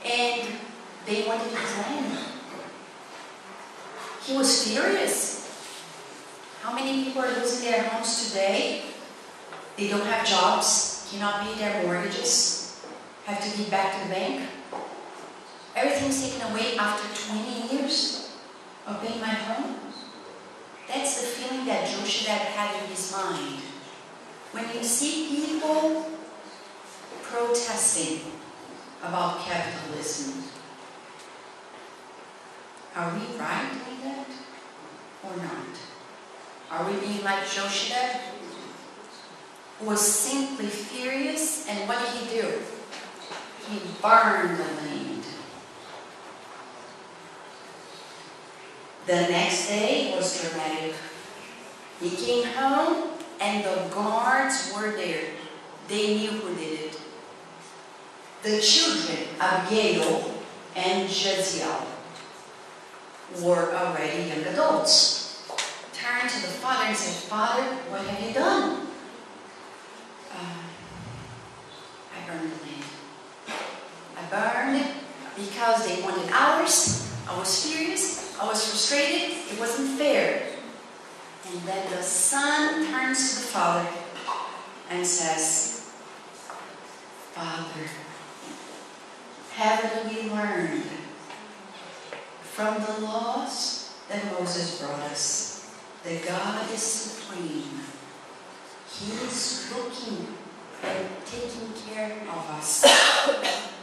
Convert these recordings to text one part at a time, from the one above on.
and they wanted his land. He was furious. How many people are losing their homes today? They don't have jobs, cannot pay their mortgages, have to give back to the bank. Everything's taken away after 20 years of paying my home. That's the feeling that Joshua had in his mind. When you see people protesting about capitalism, are we right doing that or not? Are we being like Joshua, who was simply furious, and what did he do? He burned the land. The next day was dramatic. He came home and the guards were there. They knew who did it. The children, Abigail and Jeziel, were already young adults. Turned to the father and said, "Father, what have you done?" I burned the land. I burned it because they wanted ours. I was furious. I was frustrated. It wasn't fair. And then the son turns to the father and says, "Father, haven't we learned from the laws that Moses brought us that God is supreme? He is looking and taking care of us.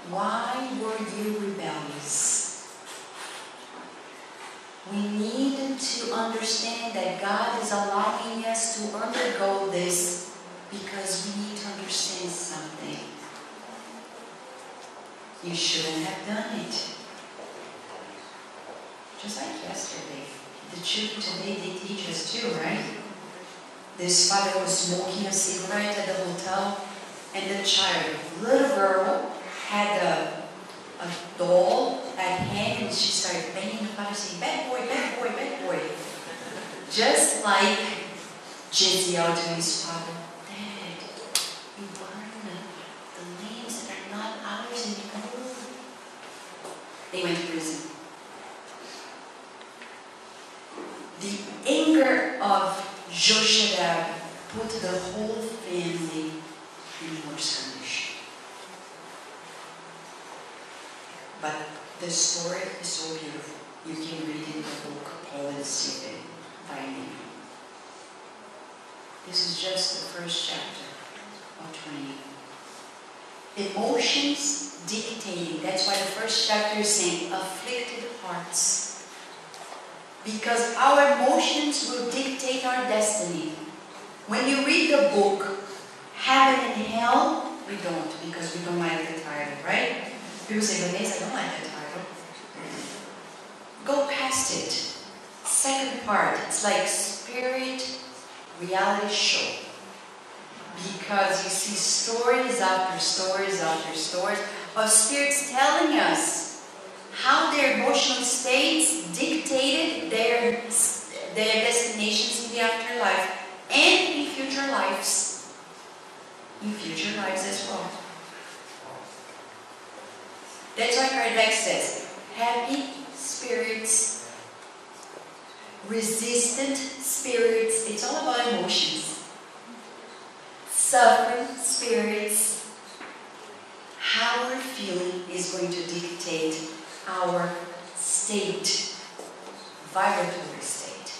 Why were you rebellious?" We need to understand that God is allowing us to undergo this because we need to understand something. You shouldn't have done it. Just like yesterday. The children today, they teach us too, right? This father was smoking a cigarette at the hotel, and the child, little girl, had a doll at hand, and she started banging the father, saying, "Bad boy, bad boy, bad boy." Just like Jeziel to his father, "Dad, you burned the lands that are not ours anymore." They went to prison. The anger of Joshua put the whole family in worse condition. But the story is so beautiful. You can read it in the book Paul and Stephen by name. This is just the first chapter of 20. Emotions dictating. That's why the first chapter is saying afflicted hearts. Because our emotions will dictate our destiny. When you read the book Heaven and Hell, we don't, because we don't like the title, right? People say, "Vanessa, I don't like that title." Go past it. Second part, it's like spirit reality show. Because you see stories after stories after stories of spirits telling us how their emotional states dictated their destinations in the afterlife and in future lives. In future lives as well. That's why Kardec says, happy spirits, resistant spirits, it's all about emotions. Suffering spirits, how we're feeling is going to dictate our state, vibratory state.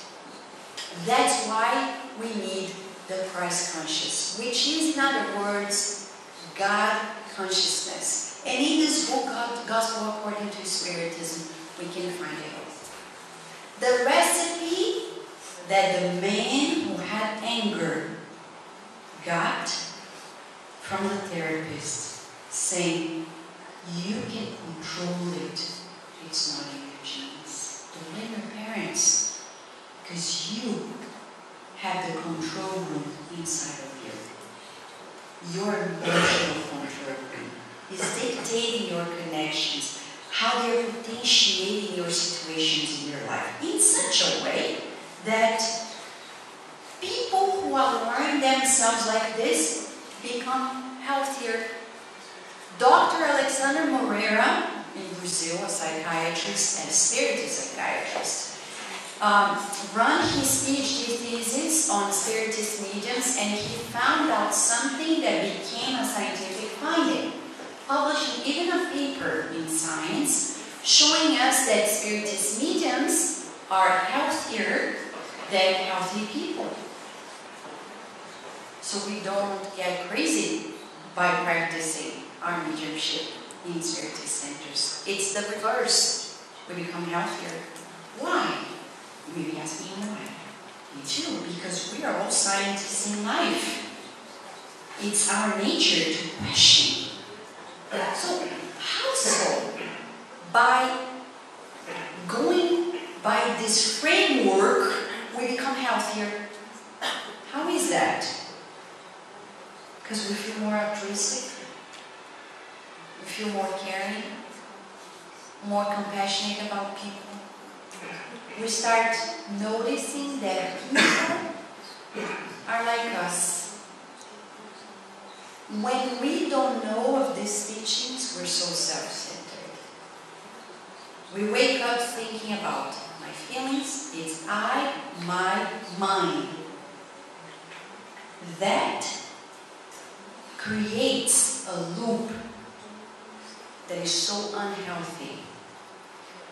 That's why we need the Christ conscious, which is, in other words, God consciousness. And in this book, Gospel According to Spiritism, we can find it all. The recipe that the man who had anger got from the therapist, saying, "You can control it. It's not in your genes. Don't blame your parents, because you have the control room inside of you. Your emotional control room is dictating your connections, how they're potentiating your situations in your life in such a way that people who align themselves like this become healthier." Dr. Alexander Moreira, Brazil, a psychiatrist and a spiritist psychiatrist, ran his PhD thesis on spiritist mediums, and he found out something that became a scientific finding, publishing even a paper in Science showing us that spiritist mediums are healthier than healthy people. So we don't get crazy by practicing our mediumship in spiritist centers. It's the reverse. We become healthier. Why? You may be asking why. Me too, because we are all scientists in life. It's our nature to question. So, how so? By going by this framework, we become healthier. How is that? Because we feel more altruistic, we feel more caring, more compassionate about people. We start noticing that people are like us. When we don't know of these teachings, we're so self-centered. We wake up thinking about my feelings, it's I, my, mine. That creates a loop that is so unhealthy.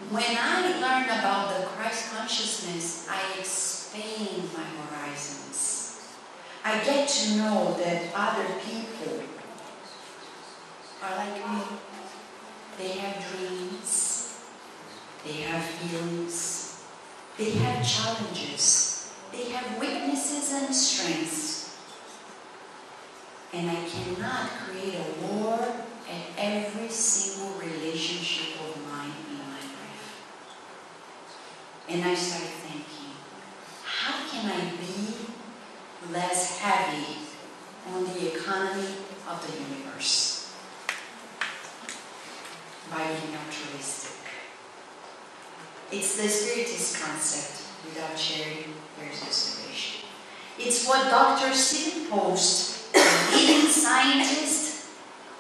When I learn about the Christ consciousness, I expand my horizons. I get to know that other people are like me. They have dreams, they have feelings, they have challenges, they have weaknesses and strengths. And I cannot create a war at every single relationship of mine in my life. And I start thinking, how can I be less heavy on the economy of the universe? By being altruistic. It's the Spiritist concept. Without sharing, there's no salvation. It's what Dr. Stephen Post, a leading scientist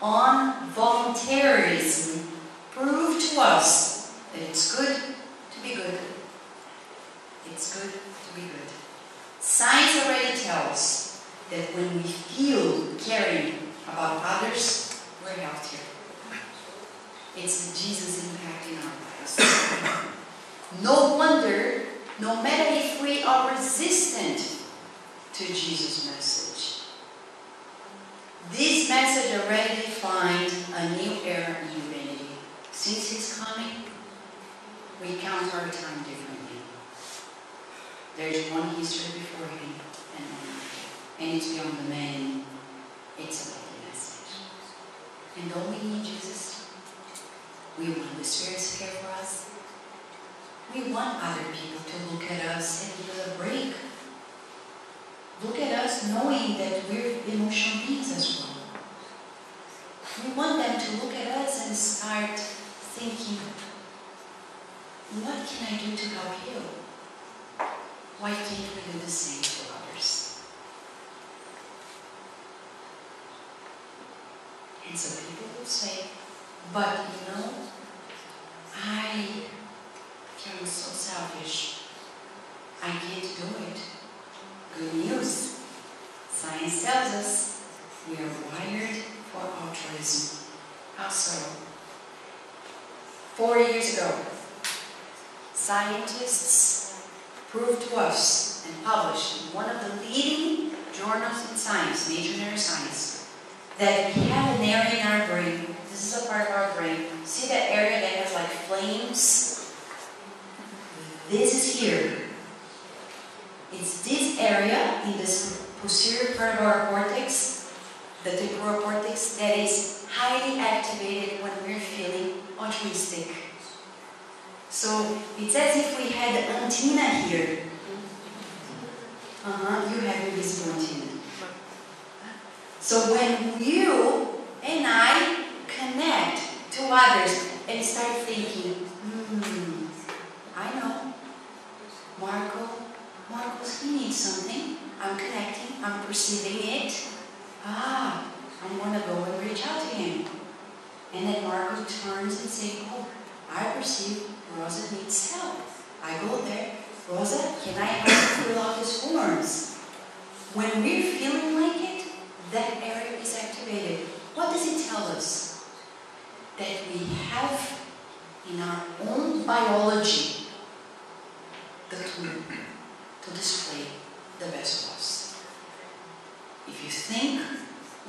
on voluntarism, proved to us that it's good to be good. It's good to be good. Science already tells that when we feel caring about others, we're healthier. It's the Jesus impact in our lives. No wonder, no matter if we are resistant to Jesus' message, this message already defined a new era in humanity. Since His coming, we count our time differently. There's one history before Him and one after. And it's beyond the man. It's about the message. And don't we need Jesus? We want the Spirit to care for us. We want other people to look at us and give us a break. Look at us knowing that we're emotional beings as well. We want them to look at us and start thinking, what can I do to help you? Why can't we do the same for others? And so people will say, but you know, I feel so selfish. I can't do it. Good news. Science tells us we are wired for altruism. How so? 4 years ago, scientists proved to us and published in one of the leading journals in science, Nature Neuroscience, that we have an area in our brain. This is a part of our brain. See that area that has like flames? This is here. It's this area in this posterior part of our cortex, the temporal cortex, that is highly activated when we're feeling altruistic. So it's as if we had an antenna here. You have invisible antenna. So when you and I connect to others and start thinking, I know, Marcos, he needs something. I'm connecting, I'm perceiving it. I'm going to go and reach out to him. And then Marcos turns and says, oh, I perceive Rosa needs help. I go there, Rosa, can I help you fill out these forms? When we're feeling like it, that area is activated. What does it tell us? That we have in our own biology the tool to display the best of us. If you think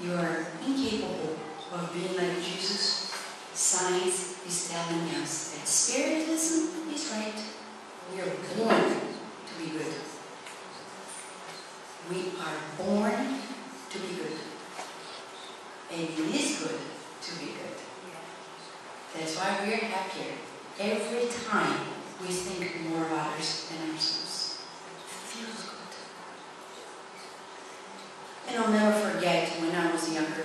you are incapable of being like Jesus, science is telling us that Spiritism is right. We are born to be good. We are born to be good. And it is good to be good. That's why we are happier every time we think more of others than ourselves. It feels good. And I'll never forget when I was younger,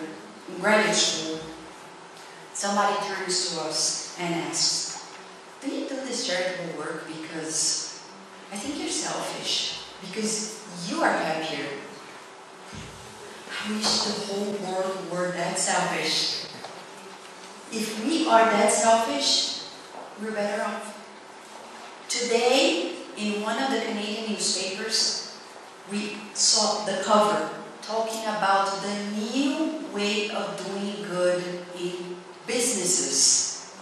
in graduate school, somebody turns to us and asks, do you do this charitable work because I think you're selfish? Because you are happier. I wish the whole world were that selfish. If we are that selfish, we're better off. Today, in one of the Canadian newspapers, we saw the cover talking about the new way of doing good in businesses.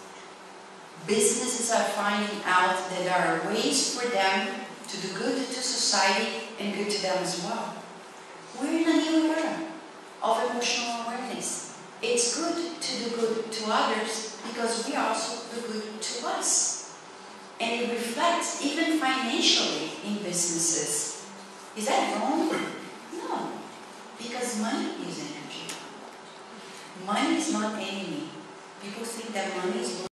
Businesses are finding out that there are ways for them to do good to society and good to them as well. We're in a new era of emotional awareness. It's good to do good to others because we also do good to us. And it reflects even financially in businesses. Is that wrong? No. Because money is energy. Money is not enemy. People think that money is